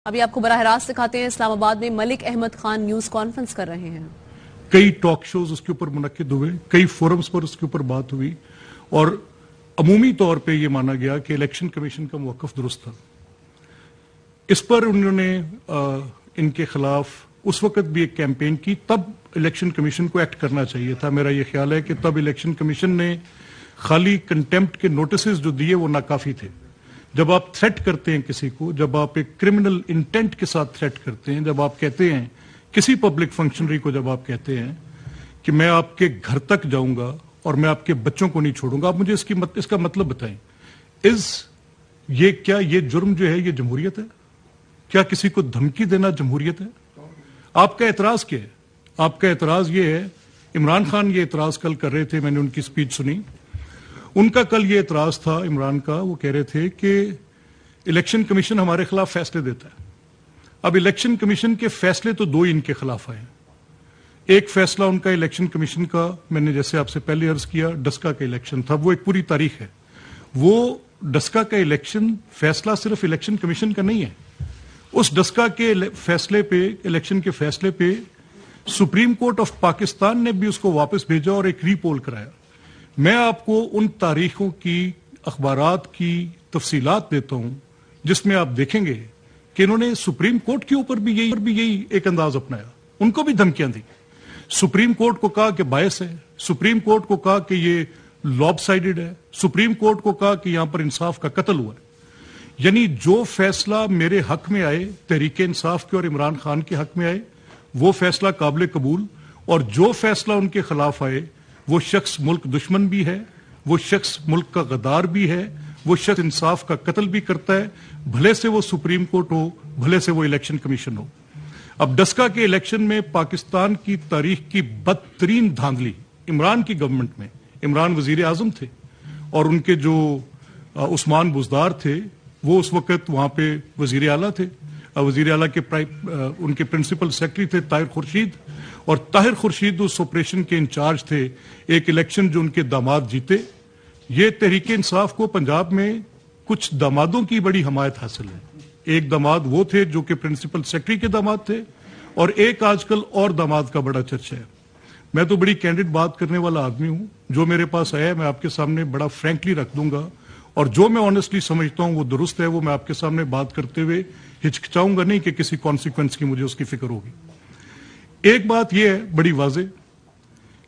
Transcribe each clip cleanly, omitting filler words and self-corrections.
ابھی آپ کو براہ راست دکھاتے ہیں، اسلام آباد میں ملک احمد خان نیوز کانفرنس کر رہے ہیں۔ کئی ٹاک شوز اس کے اوپر منعقد ہوئے، کئی فورمز پر اس کے اوپر بات ہوئی اور عمومی طور پہ یہ مانا گیا کہ الیکشن کمیشن کا موقف درست تھا۔ اس پر انہوں نے ان کے خلاف اس وقت بھی ایک کیمپین کی، تب الیکشن کمیشن کو ایکٹ کرنا چاہیے تھا۔ میرا یہ خیال ہے کہ تب الیکشن کمیشن نے خالی کنٹیمپٹ کے نوٹسز جو دیے وہ ناکافی تھے۔ جب آپ تھریٹ کرتے ہیں کسی کو، جب آپ ایک کرمنل انٹینٹ کے ساتھ تھریٹ کرتے ہیں، جب آپ کہتے ہیں کسی پبلک فنکشنری کو، جب آپ کہتے ہیں کہ میں آپ کے گھر تک جاؤں گا اور میں آپ کے بچوں کو نہیں چھوڑوں گا، آپ مجھے اس کا مطلب بتائیں۔ کیا یہ جرم جو ہے یہ جمہوریت ہے؟ کیا کسی کو دھمکی دینا جمہوریت ہے؟ آپ کا اعتراض کیا ہے؟ آپ کا اعتراض یہ ہے، عمران خان یہ اعتراض کل کر رہے تھے، میں نے ان کی سپیچ سنی، ان کا کل یہ اعتراض تھا عمران کا، وہ کہہ رہے تھے کہ الیکشن کمیشن ہمارے خلاف فیصلے دیتا ہے۔ اب الیکشن کمیشن کے فیصلے تو دو ان کے خلاف آئے ہیں۔ ایک فیصلہ ان کا الیکشن کمیشن کا، میں نے جیسے آپ سے پہلے عرض کیا، ڈسکا کا الیکشن تھا، وہ ایک پوری تاریخ ہے۔ وہ ڈسکا کا الیکشن فیصلہ صرف الیکشن کمیشن کا نہیں ہے، اس ڈسکا کے فیصلے پہ، الیکشن کے فیصلے پہ سپریم کورٹ آف پاکستان نے بھی اس کو واپس بھیجا اور ایک ری پول کرایا۔ میں آپ کو ان تاریخوں کی، اخبارات کی تفصیلات دیتا ہوں جس میں آپ دیکھیں گے کہ انہوں نے سپریم کورٹ کے اوپر بھی یہی ایک انداز اپنایا، ان کو بھی دھمکیاں دی۔ سپریم کورٹ کو کہا کہ باعث ہے، سپریم کورٹ کو کہا کہ یہ لاب سائیڈڈ ہے، سپریم کورٹ کو کہا کہ یہاں پر انصاف کا قتل ہوا ہے۔ یعنی جو فیصلہ میرے حق میں آئے، تحریک انصاف کے اور عمران خان کے حق میں آئے، وہ فیصلہ قابل قبول، اور جو فیصلہ ان کے خلاف آئے وہ شخص ملک دشمن بھی ہے، وہ شخص ملک کا غدار بھی ہے، وہ شخص انصاف کا قتل بھی کرتا ہے، بھلے سے وہ سپریم کورٹ ہو، بھلے سے وہ الیکشن کمیشن ہو۔ اب ڈسکا کے الیکشن میں پاکستان کی تاریخ کی بدترین دھاندلی عمران کی گورنمنٹ میں، عمران وزیر اعظم تھے اور ان کے جو عثمان بزدار تھے وہ اس وقت وہاں پہ وزیر اعلیٰ تھے، وزیر اعلیٰ کے ان کے پرنسپل سیکرٹری تھے طاہر خورشید، اور طاہر خورشید اس آپریشن کے انچارج تھے۔ ایک الیکشن جو ان کے داماد جیتے، یہ تحریک انصاف کو پنجاب میں کچھ دامادوں کی بڑی حمایت حاصل ہے۔ ایک داماد وہ تھے جو کہ پرنسپل سیکرٹری کے داماد تھے، اور ایک آج کل اور داماد کا بڑا چرچا ہے۔ میں تو بڑی کینڈیڈ بات کرنے والا آدمی ہوں، جو میرے پاس آیا ہے میں آپ کے سامنے بڑا فرینکلی رکھ دوں گا، اور جو میں آنیسٹلی سمجھتا ہوں وہ درست ہے، وہ میں آپ کے سامنے بات کرتے ہوئے ہچکچاؤں گا نہیں کہ کسی کانسیکوینس کی مجھے اس کی فکر ہوگی۔ ایک بات یہ ہے بڑی واضح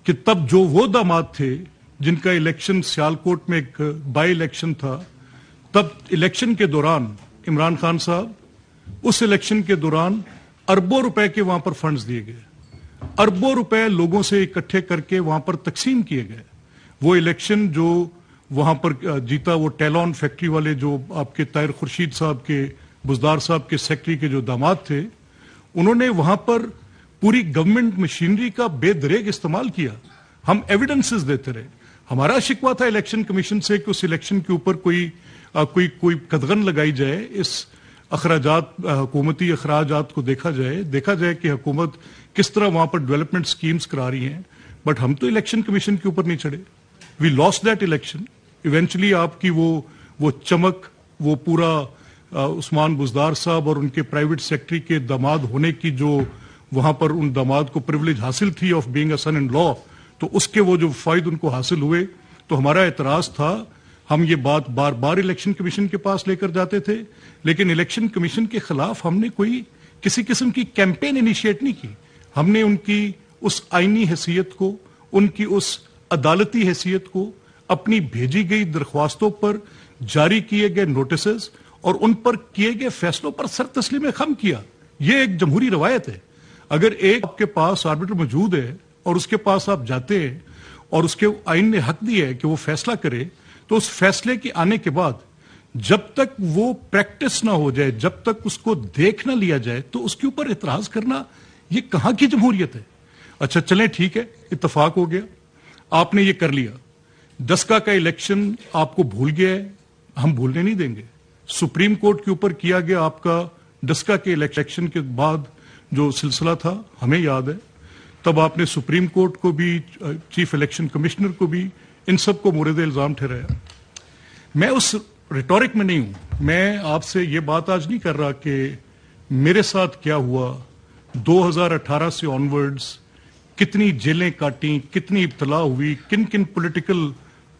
کہ تب جو وہ داماد تھے جن کا الیکشن سیالکوٹ میں ایک بائی الیکشن تھا، تب الیکشن کے دوران عمران خان صاحب، اس الیکشن کے دوران اربوں روپے کے وہاں پر فنڈز دیے گئے، اربوں روپے لوگوں سے اکٹھے کر کے وہاں پر تقسیم کیے گئے۔ وہ الیکشن جو وہاں پر جیتا، وہ ٹیلون فیکٹری والے جو آپ کے طاہر خورشید صاحب کے، بزدار صاحب کے سیکرٹری کے جو داماد تھے، انہوں نے وہاں پر پوری گورنمنٹ مشینری کا بے دریغ استعمال کیا۔ ہم ایویڈنسز دیتے رہے۔ ہمارا شکوہ تھا الیکشن کمیشن سے کہ اس الیکشن کے اوپر کوئی قدغن لگائی جائے، اس اخراجات، حکومتی اخراجات کو دیکھا جائے کہ حکومت کس طرح وہاں پر ڈیولپمنٹ سکیمز کرا رہی ہیں، بٹ ہم تو الیکشن کمیشن کے اوپر نہیں چڑھے۔ وی لاسٹ دیٹ الیکشن۔ ایونچولی آپ کی وہ چمک، وہ پورا عثمان بزدار صاحب اور ان کے پرائیویٹ سیکرٹری کے داماد ہونے کی جو وہاں پر ان داماد کو پریولیج حاصل تھی آف بینگ اے سن ان لا، تو اس کے وہ جو فائد ان کو حاصل ہوئے، تو ہمارا اعتراض تھا۔ ہم یہ بات بار بار الیکشن کمیشن کے پاس لے کر جاتے تھے، لیکن الیکشن کمیشن کے خلاف ہم نے کسی قسم کی کیمپین انیشیٹ نہیں کی۔ ہم نے ان کی اس آئینی حیثیت کو، ان کی اس عدالتی حیثیت کو، اپنی بھیجی گئی درخواستوں پر جاری کیے گئے نوٹسز اور ان پر کیے گئے فیصلوں پر سر تسلیم خم کیا۔ یہ ایک جمہوری روایت ہے۔ اگر ایک آپ کے پاس آربیٹر موجود ہے اور اس کے پاس آپ جاتے ہیں اور اس کے آئین نے حق دیا ہے کہ وہ فیصلہ کرے، تو اس فیصلے کے آنے کے بعد جب تک وہ پریکٹس نہ ہو جائے، جب تک اس کو دیکھ نہ لیا جائے، تو اس کے اوپر اعتراض کرنا یہ کہاں کی جمہوریت ہے؟ اچھا چلیں ٹھیک ہے، اتفاق ہو گیا، آپ نے یہ کر لیا۔ ڈسکا کا الیکشن آپ کو بھول گیا ہے، ہم بھولنے نہیں دیں گے۔ سپریم کورٹ کے اوپر کیا گیا آپ کا ڈسکا کے الیکشن کے بعد جو سلسلہ تھا، ہمیں یاد ہے، تب آپ نے سپریم کورٹ کو بھی، چیف الیکشن کمشنر کو بھی، ان سب کو مورد الزام ٹھہرایا۔ میں اس ریٹورک میں نہیں ہوں، میں آپ سے یہ بات آج نہیں کر رہا کہ میرے ساتھ کیا ہوا 2018 سے آنورڈز، کتنی جیلیں کاٹیں، کتنی ابتلا ہوئی، کن کن پولیٹیکل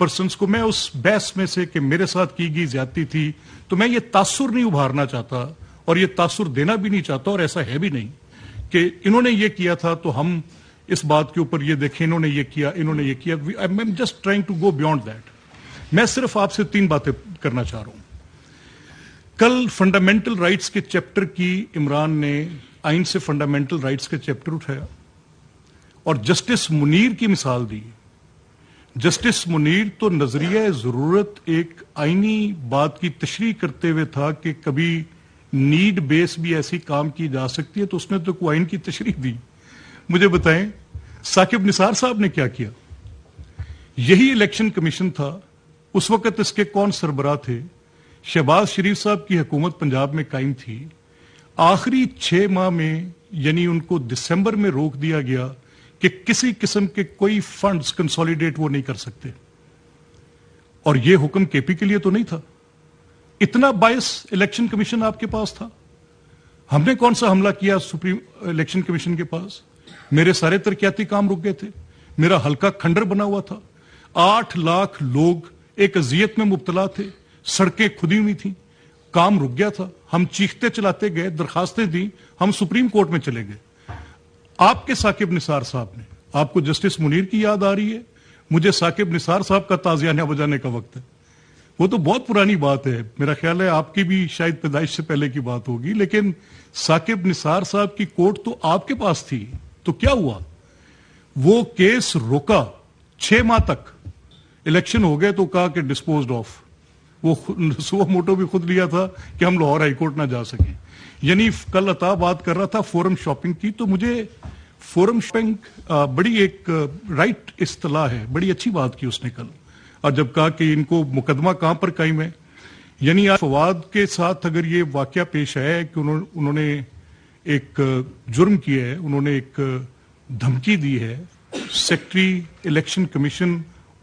پرسنز کو، میں اس بحث میں سے کہ میرے ساتھ کی گئی زیادتی تھی، تو میں یہ تاثر نہیں ابھارنا چاہتا اور یہ تاثر دینا بھی نہیں چاہتا، اور ایسا ہے بھی نہیں کہ انہوں نے یہ کیا تھا تو ہم اس بات کے اوپر یہ دیکھیں انہوں نے یہ کیا، انہوں نے یہ کیا. I'm just trying to go beyond that. میں صرف آپ سے 3 باتیں کرنا چاہ رہا ہوں. کل فنڈامنٹل رائٹس کے چیپٹر کی عمران نے آئین سے فنڈامنٹل رائٹس کے چیپٹر اٹھایا اور جسٹس منیر کی مثال دی. جسٹس منیر تو نظریہ ضرورت ایک آئینی بات کی تشریح کرتے ہوئے تھا کہ کبھی نیڈ بیس بھی ایسی کام کی جا سکتی ہے، تو اس نے تو کوئی آئین کی تشریح دی. مجھے بتائیں ثاقب نثار صاحب نے کیا کیا؟ یہی الیکشن کمیشن تھا، اس وقت اس کے کون سربراہ تھے؟ شہباز شریف صاحب کی حکومت پنجاب میں قائم تھی. آخری 6 ماہ میں یعنی ان کو دسمبر میں روک دیا گیا کہ کسی قسم کے کوئی فنڈز کنسولیڈیٹ وہ نہیں کر سکتے، اور یہ حکم کے پی کے لیے تو نہیں تھا. اتنا باعث الیکشن کمیشن آپ کے پاس تھا. ہم نے کون سا حملہ کیا سپریم الیکشن کمیشن کے پاس؟ میرے سارے ترقیاتی کام رک گئے تھے، میرا حلقہ کھنڈر بنا ہوا تھا، 8 لاکھ لوگ ایک اذیت میں مبتلا تھے، سڑکیں کھدی ہوئی تھیں، کام رک گیا تھا. ہم چیختے چلاتے گئے، درخواستیں دی، ہم سپریم کورٹ میں چلے گئے. آپ کے ثاقب نثار صاحب نے، آپ کو جسٹس منیر کی یاد آ رہی ہے، مجھے ثاقب نثار صاحب کا تازیانہ بجانے کا وقت ہے. وہ تو بہت پرانی بات ہے، میرا خیال ہے آپ کی بھی شاید پیدائش سے پہلے کی بات ہوگی، لیکن ثاقب نثار صاحب کی کورٹ تو آپ کے پاس تھی. تو کیا ہوا؟ وہ کیس روکا 6 ماہ تک، الیکشن ہو گئے تو کہا کہ ڈسپوزڈ آف. وہ سو موٹو بھی خود لیا تھا کہ ہم لاہور ہائی کورٹ نہ جا سکیں. یعنی کل عطا بات کر رہا تھا فورم شاپنگ کی، تو مجھے فورم شاپنگ بڑی ایک رائٹ اصطلاح ہے، بڑی اچھی بات کی اس نے کل. اور جب کہا کہ ان کو مقدمہ کہاں پر قائم ہے، یعنی فواد کے ساتھ اگر یہ واقعہ پیش آیا ہے کہ انہوں نے ایک جرم کیا ہے، انہوں نے ایک دھمکی دی ہے، سیکرٹری الیکشن کمیشن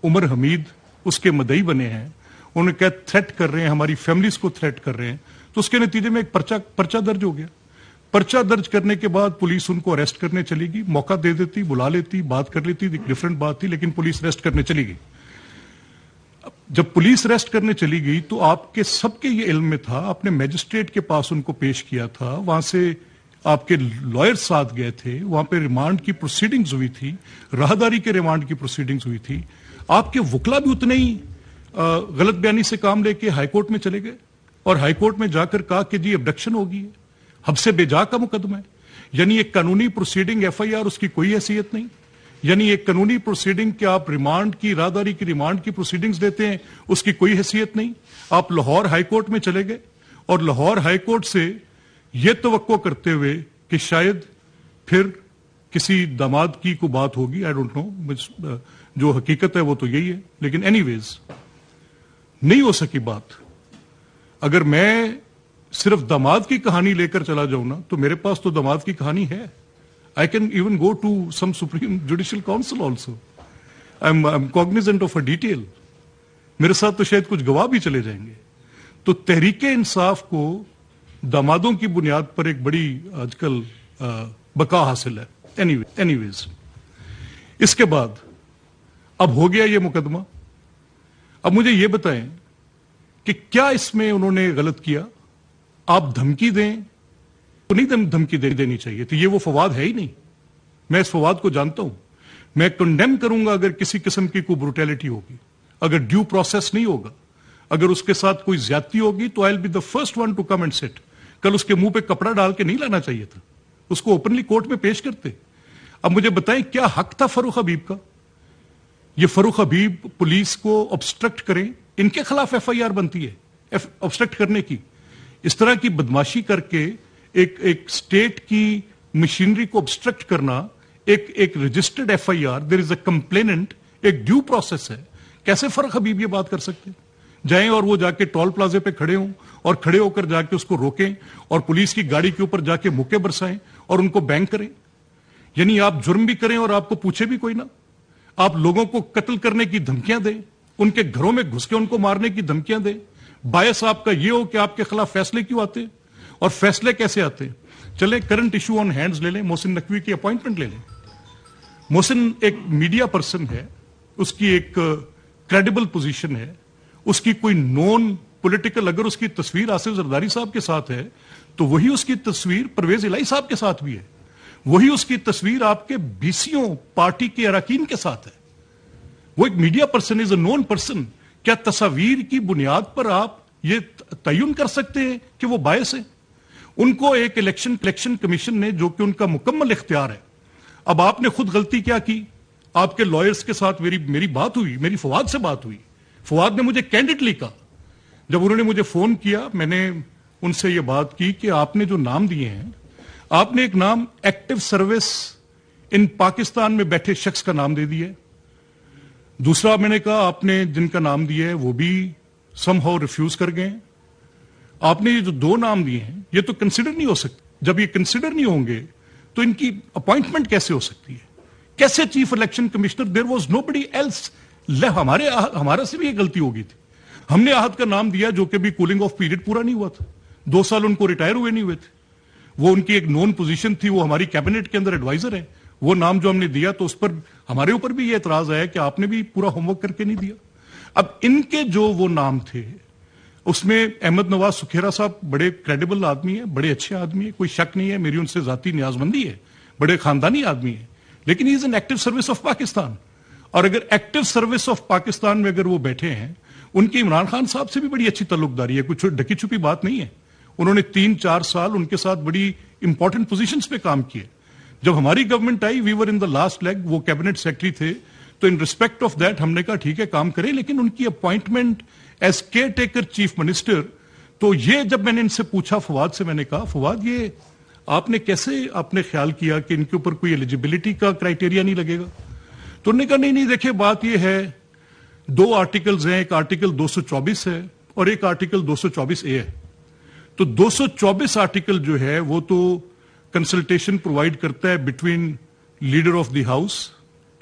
عمر حمید اس کے مدعی بنے ہیں، انہوں نے کہا تھریٹ کر رہے ہیں، ہماری فیملیز کو تھریٹ کر رہے ہیں، تو اس کے نتیجے میں ایک پرچہ درج ہو گیا. پرچہ درج کرنے کے بعد پولیس ان کو اریسٹ کرنے چلی گئی. موقع دے دیتی، بلا لیتی، بات کر لیتی، ایک ڈیفرنٹ بات تھی، لیکن پولیس اریسٹ کرنے چلی گئی. جب پولیس اریسٹ کرنے چلی گئی تو آپ کے سب کے یہ علم میں تھا، آپ نے میجسٹریٹ کے پاس ان کو پیش کیا تھا، وہاں سے آپ کے لائر ساتھ گئے تھے، وہاں پہ ریمانڈ کی پروسیڈنگز ہوئی تھی، راہداری کے ریمانڈ کی پروسیڈنگز ہوئی تھی. آپ کے وکلا بھی اتنے ہی غلط بیانی سے کام لے کے ہائی کورٹ میں چلے گئے اور ہائی کورٹ میں جا کر کہا کہ جی ابڈکشن ہوگی ہے، حب سے بے جا کا مقدمہ ہے. یعنی ایک قانونی پروسیڈنگ ایف آئی آر اس کی کوئی حیثیت نہیں. یعنی ایک قانونی پروسیڈنگ کہ آپ ریمانڈ کی، راہداری کی ریمانڈ کی پروسیڈنگز دیتے ہیں، اس کی کوئی حیثیت نہیں. آپ لاہور ہائی کورٹ میں چلے گئے اور لاہور ہائی کورٹ سے یہ توقع کرتے ہوئے کہ شاید پھر کسی داماد کی کوئی بات ہوگی، آئی ڈونٹ نو، جو حقیقت ہے وہ تو یہی ہے، لیکن اینی ویز نہیں ہو سکی بات. اگر میں صرف داماد کی کہانی لے کر چلا جاؤں نا تو میرے پاس تو داماد کی کہانی ہے. I can even go to some Supreme Judicial Council also. I'm cognizant of a detail. میرے ساتھ تو شاید کچھ گواہ بھی چلے جائیں گے. تو تحریک انصاف کو دامادوں کی بنیاد پر ایک بڑی آج کل بقا حاصل ہے. Anyways. اس کے بعد اب ہو گیا یہ مقدمہ. اب مجھے یہ بتائیں کہ کیا اس میں انہوں نے غلط کیا؟ آپ دھمکی دیں تو نہیں دھمکی دینی چاہیے تھی. یہ وہ فواد ہے ہی نہیں. میں اس فواد کو جانتا ہوں. میں کنڈیم کروں گا اگر کسی قسم کی کوئی بروٹیلٹی ہوگی، اگر ڈیو پروسیس نہیں ہوگا، اگر اس کے ساتھ کوئی زیادتی ہوگی تو I will be the first one to come and sit. کل اس کے منہ پہ کپڑا ڈال کے نہیں لانا چاہیے تھا، اس کو اوپنلی کورٹ میں پیش کرتے. اب مجھے بتائیں کیا حق تھا فاروق حبیب کا؟ یہ فاروق حبیب پولیس کو obstruct کریں، ان کے خلاف ایف آئی آر بنتی ہے obstruct کرنے کی. اس طرح کی بدماشی کر کے ایک اسٹیٹ کی مشینری کو obstruct کرنا، ایک registered F I R, there is a complainant, ایک ڈیو پروسیس ہے. کیسے فاروق حبیب یہ بات کر سکتے؟ جائیں اور وہ جا کے ٹول پلازے پہ کھڑے ہوں اور کھڑے ہو کر جا کے اس کو روکیں اور پولیس کی گاڑی کے اوپر جا کے مکے برسائیں اور ان کو بینک کریں. یعنی آپ جرم بھی کریں اور آپ کو پوچھے بھی کوئی نہ. آپ لوگوں کو قتل کرنے کی دھمکیاں دیں، ان کے گھروں میں گھس کے ان کو مارنے کی دھمکیاں دیں. باعث آپ کا یہ ہو کہ آپ کے خلاف فیصلے کیوں آتے ہیں. اور فیصلے کیسے آتے ہیں. چلے کرنٹ ایشو آن ہینڈز لے لیں, محسن نقوی کی اپوائنٹمنٹ لے لیں. محسن ایک میڈیا پرسن ہے, اس کی ایک کریڈیبل پوزیشن ہے, اس کی کوئی نون پولیٹیکل, اگر اس کی تصویر آصف زرداری صاحب کے ساتھ ہے تو وہی اس کی تصویر پرویز الہی صاحب کے ساتھ بھی ہے, وہی اس کی تصویر آپ کے بیسیوں پارٹی کے اراکین کے ساتھ ہے. وہ ایک میڈیا پرسن, از اے نون پرسن. کیا تصاویر کی بنیاد پر آپ یہ تعین کر سکتے ہیں کہ وہ باعث ہیں؟ ان کو ایک الیکشن کمیشن نے, جو کہ ان کا مکمل اختیار ہے. اب آپ نے خود غلطی کیا کی, آپ کے لائرز کے ساتھ میری بات ہوئی, میری فواد سے بات ہوئی. فواد نے مجھے کینڈیڈلی کہا, جب انہوں نے مجھے فون کیا, میں نے ان سے یہ بات کی کہ آپ نے جو نام دیے ہیں, آپ نے ایک نام ایکٹیو سروس ان پاکستان میں بیٹھے شخص کا نام دے دیا ہے. دوسرا میں نے کہا آپ نے جن کا نام دیا ہے وہ بھی سم ہاؤ ریفیوز کر گئے. آپ نے یہ جو دو نام دیے ہیں یہ تو کنسیڈر نہیں ہو سکتے. جب یہ کنسیڈر نہیں ہوں گے تو ان کی اپوائنٹمنٹ کیسے ہو سکتی ہے؟ کیسے chief election commissioner? There was nobody else. ہمارا سے بھی یہ غلطی ہو گئی تھی. ہم نے احد کا نام دیا جو کہ بھی کولنگ آف پیریڈ پورا نہیں ہوا تھا, 2 سال ان کو ریٹائر ہوئے نہیں ہوئے تھے. وہ ان کی ایک نون پوزیشن تھی, وہ ہماری کیبنٹ کے اندر ایڈوائزر ہے. وہ نام جو ہم نے دیا تو اس پر ہمارے اوپر بھی یہ اعتراض آیا کہ آپ نے بھی پورا ہوم ورک کر کے نہیں دیا. اب ان کے جو وہ نام تھے اس میں احمد نواز سکھیرا صاحب بڑے کریڈیبل آدمی ہیں, بڑے اچھے آدمی ہیں, کوئی شک نہیں ہے, میری ان سے ذاتی نیازمندی ہے, بڑے خاندانی آدمی ہیں, لیکن he is an active service of Pakistan. اور اگر ایکٹیو سروس آف پاکستان میں اگر وہ بیٹھے ہیں, ان کی عمران خان صاحب سے بھی بڑی اچھی تعلق داری ہے, کچھ ڈکی چھپی بات نہیں ہے. انہوں نے 3-4 سال ان کے ساتھ بڑی امپورٹنٹ پوزیشنز پہ کام کیے. جب ہماری گورنمنٹ آئی, we were in the last leg, وہ کیبنٹ سیکرٹری تھے, تو ان ریسپیکٹ آف دیٹ ہم نے کہا ٹھیک ہے کام کریں, لیکن ان کی appointment as care taker chief minister. تو یہ جب میں نے ان سے پوچھا, فواد سے, میں نے کہا فواد یہ آپ نے کیسے آپ نے خیال کیا کہ ان کے اوپر کوئی ایلیجیبلٹی کا کرائٹیریا نہیں لگے گا؟ تو انہوں نے کہا نہیں دیکھیں بات یہ ہے, 2 آرٹیکلز ہیں, ایک آرٹیکل 224 ہے اور ایک آرٹیکل 224A ہے. تو 224 آرٹیکل جو ہے وہ تو کنسلٹیشن پرووائڈ کرتا ہے between leader of the house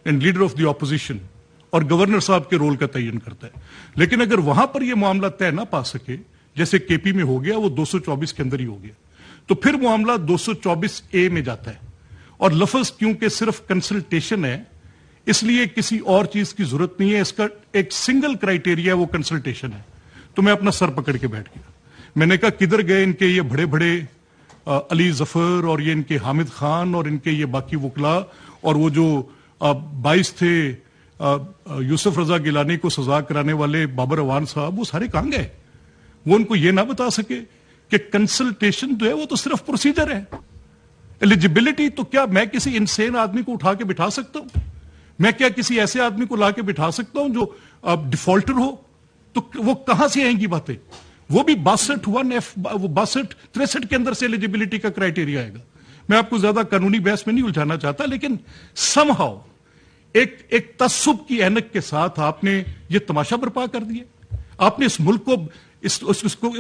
and leader of the opposition, اور گورنر صاحب کے رول کا تعین کرتا ہے. لیکن اگر وہاں پر یہ معاملہ طے نہ پا سکے, جیسے کے پی میں ہو گیا, وہ 224 کے اندر ہی ہو گیا, تو پھر معاملہ 224A میں جاتا ہے. اور لفظ کیونکہ صرف کنسلٹیشن ہے, اس لیے کسی اور چیز کی ضرورت نہیں ہے, اس کا ایک سنگل کرائٹیریا وہ کنسلٹیشن ہے. تو میں اپنا سر پکڑ کے بیٹھ گیا. میں نے کہا کدھر گئے ان کے یہ بڑے بڑے علی ظفر اور یہ ان کے حامد خان اور ان کے یہ باقی وکلا, اور وہ جو 22 تھے یوسف رضا گیلانی کو سزا کرانے والے بابر اوان صاحب, وہ سارے کہاں گئے؟ وہ ان کو یہ نہ بتا سکے کہ کنسلٹیشن جو ہے وہ تو صرف پروسیجر ہے. ایلیجیبلٹی تو کیا میں کسی انسین آدمی کو اٹھا کے بٹھا سکتا ہوں؟ میں کیا کسی ایسے آدمی کو لا کے بٹھا سکتا ہوں جو ڈیفالٹر ہو؟ تو وہ کہاں سے آئیں گی باتیں؟ وہ بھی 62 کے اندر سے ایلیجیبلٹی کا کرائٹیریا آئے گا. میں آپ کو زیادہ قانونی بحث میں نہیں الجھانا چاہتا, لیکن سم ہاؤ ایک تعصب کی اینک کے ساتھ آپ نے یہ تماشا برپا کر دیا. آپ نے اس ملک کو اس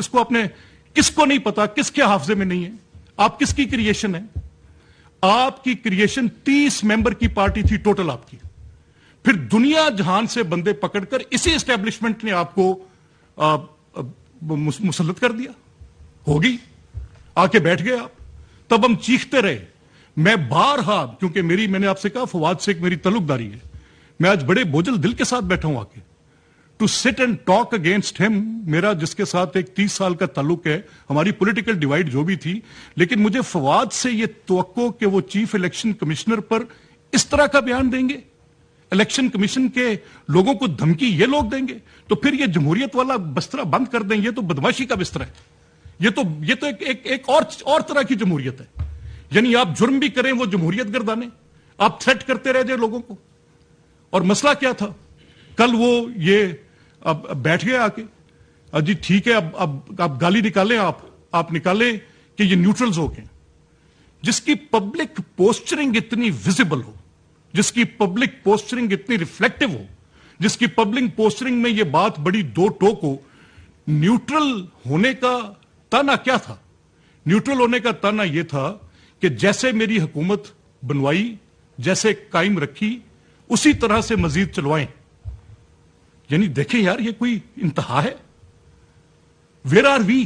کو اپنے کس کو نہیں پتا, کس کے حافظے میں نہیں ہے, آپ کس کی کریشن ہے؟ آپ کی کریشن 30 ممبر کی پارٹی تھی ٹوٹل آپ کی. پھر دنیا جہان سے بندے پکڑ کر اسی اسٹیبلشمنٹ نے آپ کو مسلط کر دیا. ہوگی آ کے بیٹھ گئے آپ, تب ہم چیختے رہے. میں بارہا, کیونکہ میں نے آپ سے کہا فواد سے ایک میری تعلق داری ہے, میں آج بڑے بوجھل دل کے ساتھ بیٹھا ہوں آ کے to sit and talk against ہم. میرا جس کے ساتھ ایک 30 سال کا تعلق ہے, ہماری پولیٹیکل ڈیوائڈ جو بھی تھی, لیکن مجھے فواد سے یہ توقع کہ وہ چیف الیکشن کمشنر پر اس طرح کا بیان دیں گے, الیکشن کمیشن کے لوگوں کو دھمکی یہ لوگ دیں گے, تو پھر یہ جمہوریت والا بسترا بند کر دیں. یہ تو بدماشی کا بستر ہے. یہ تو ایک اور طرح کی جمہوریت ہے. یعنی آپ جرم بھی کریں وہ جمہوریت گردانے, آپ تھریٹ کرتے رہ جائے لوگوں کو. اور مسئلہ کیا تھا کل؟ وہ یہ اب بیٹھ گئے آ کے, جی ٹھیک ہے اب گالی نکالیں, آپ نکالیں کہ یہ نیوٹرلز ہو گئے. جس کی پبلک پوسچرنگ اتنی ویزیبل ہو, جس کی پبلک پوسچرنگ اتنی ریفلیکٹیو ہو, جس کی پبلک پوسچرنگ میں یہ بات بڑی دو ٹوک ہو, نیوٹرل ہونے کا تانا کیا تھا؟ نیوٹرل ہونے کا تانا یہ تھا کہ جیسے میری حکومت بنوائی, جیسے قائم رکھی, اسی طرح سے مزید چلوائیں. یعنی دیکھیں یار, یہ کوئی انتہا ہے. ویئر آر وی؟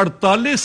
48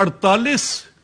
48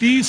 30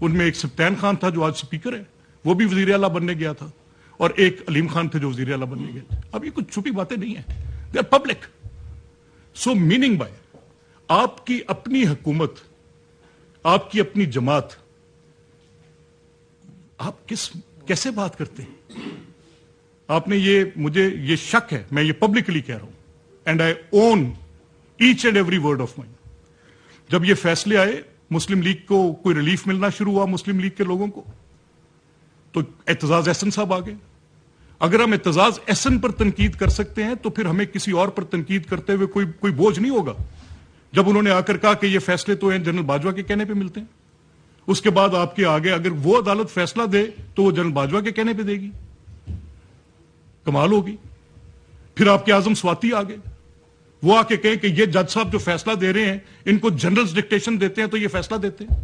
ان میں ایک سبطین خان تھا جو آج سپیکر ہے, وہ بھی وزیر اعلیٰ بننے گیا تھا, اور ایک علیم خان تھے جو وزیر اعلیٰ بننے گئے تھے. اب یہ کچھ چھپی باتیں نہیں ہیں, they are public. So meaning by آپ کی اپنی حکومت, آپ کی اپنی جماعت, آپ کیسے بات کرتے ہیں؟ آپ نے مجھے یہ شک ہے, میں یہ پبلکلی کہہ رہا ہوں, and I own each and every word of mine. جب یہ فیصلے آئے, مسلم لیگ کو کوئی ریلیف ملنا شروع ہوا, مسلم لیگ کے لوگوں کو, تو اعتزاز احسن صاحب آ گئے. اگر ہم اعتزاز احسن پر تنقید کر سکتے ہیں تو پھر ہمیں کسی اور پر تنقید کرتے ہوئے کوئی بوجھ نہیں ہوگا. جب انہوں نے آ کر کہا کہ یہ فیصلے تو ہیں جنرل باجوہ کے کہنے پہ ملتے ہیں, اس کے بعد آپ کے آگے اگر وہ عدالت فیصلہ دے تو وہ جنرل باجوہ کے کہنے پہ دے گی, کمال ہوگی. پھر آپ کے اعظم سواتی آ گئے, وہ آ کے کہیں کہ یہ جج صاحب جو فیصلہ دے رہے ہیں ان کو جنرلز ڈکٹیشن دیتے ہیں تو یہ فیصلہ دیتے ہیں.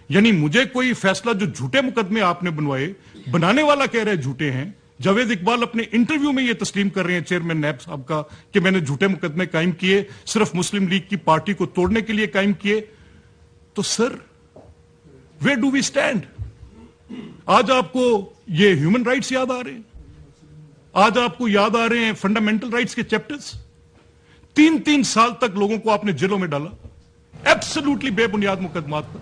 یعنی مجھے کوئی فیصلہ جو جھوٹے مقدمے آپ نے بنوائے, بنانے والا کہہ رہے جھوٹے ہیں. جاوید اقبال اپنے انٹرویو میں یہ تسلیم کر رہے ہیں چیئرمین نیب صاحب کا کہ میں نے جھوٹے مقدمے قائم کیے, صرف مسلم لیگ کی پارٹی کو توڑنے کے لیے قائم کیے. تو سر, ویئر ڈو وی اسٹینڈ؟ آج آپ کو یہ ہیومن رائٹس یاد آ رہے ہیں, آج آپ کو یاد آ رہے ہیں فنڈامنٹل رائٹس کے چیپٹرز. 3 سال تک لوگوں کو آپ نے جیلوں میں ڈالا ایبسلوٹلی بے بنیاد مقدمات پر.